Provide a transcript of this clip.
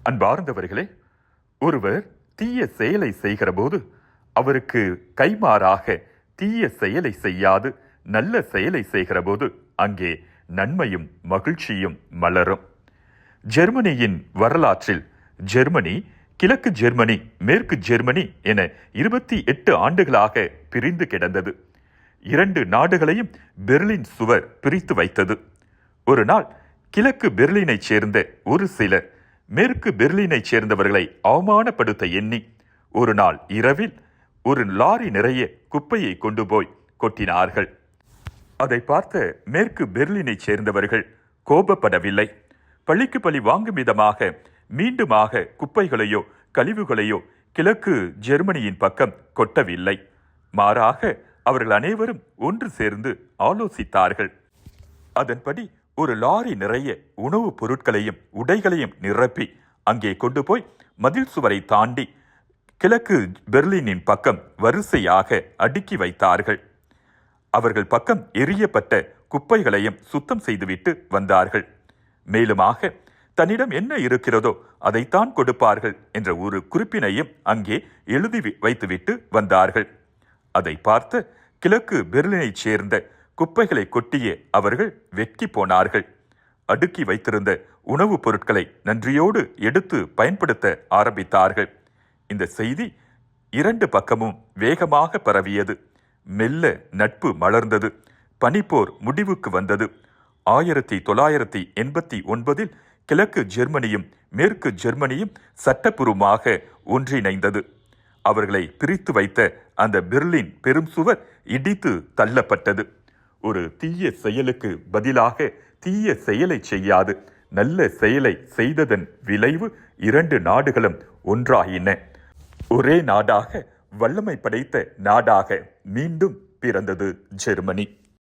அன்பார்ந்தவர்களே, ஒருவர் தீய செயலை செய்கிற போது அவருக்கு கைமாறாக தீய செயலை செய்யாது நல்ல செயலை செய்கிற போது அங்கே நன்மையும் மகிழ்ச்சியும் மலரும். ஜெர்மனியின் வரலாற்றில் ஜெர்மனி கிழக்கு ஜெர்மனி, மேற்கு ஜெர்மனி என 28 ஆண்டுகளாக பிரிந்து கிடந்தது. 2 நாடுகளையும் பெர்லின் சுவர் பிரித்து வைத்தது. ஒரு நாள் கிழக்கு பெர்லினைச் சேர்ந்த ஒரு சிலர் மேற்கு பெர்லினைச் சேர்ந்தவர்களை அவமானப்படுத்த எண்ணி ஒரு நாள் இரவில் ஒரு லாரி நிறைய குப்பையை கொண்டு போய் கொட்டினார்கள். அதை பார்த்த மேற்கு பெர்லினைச் சேர்ந்தவர்கள் கோபப்படவில்லை. பழிக்கு பழி வாங்கும் விதமாக மீண்டுமாக குப்பைகளையோ கழிவுகளையோ கிழக்கு ஜெர்மனியின் பக்கம் கொட்டவில்லை. மாறாக அவர்கள் அனைவரும் ஒன்று சேர்ந்து ஆலோசித்தார்கள். அதன்படி ஒரு லாரி நிறைய உணவுப் பொருட்களையும் உடைகளையும் நிரப்பி அங்கே கொண்டு போய் மதில் சுவரை தாண்டி கிழக்கு பெர்லினின் பக்கம் வரிசையாக அடுக்கி வைத்தார்கள். அவர்கள் பக்கம் எரியப்பட்ட குப்பைகளையும் சுத்தம் செய்துவிட்டு வந்தார்கள். மேலுமாக தன்னிடம் என்ன இருக்கிறதோ அதைத்தான் கொடுப்பார்கள் என்ற ஒரு குறிப்பினையும் அங்கே எழுதி வைத்துவிட்டு வந்தார்கள். அதை பார்த்த கிழக்கு பெர்லினைச் சேர்ந்த குப்பைகளை கொட்டிய அவர்கள் வெட்கி போனார்கள். அடுக்கி வைத்திருந்த உணவுப் பொருட்களை நன்றியோடு எடுத்து பயன்படுத்த ஆரம்பித்தார்கள். இந்த செய்தி 2 பக்கமும் வேகமாக பரவியது. மெல்ல நட்பு மலர்ந்தது. பனிப்போர் முடிவுக்கு வந்தது. 1989 கிழக்கு ஜெர்மனியும் மேற்கு ஜெர்மனியும் சட்டப்பூர்வமாக ஒன்றிணைந்தது. அவர்களை பிரித்து வைத்த அந்த பெர்லின் பெரும் சுவர் இடித்து தள்ளப்பட்டது. ஒரு தீய செயலுக்கு பதிலாக தீய செயலை செய்யாது நல்ல செயலை செய்ததன் விளைவு 2 நாடுகளும் ஒன்றாயின. ஒரே நாடாக வல்லமை படைத்த நாடாக மீண்டும் பிறந்தது ஜெர்மனி.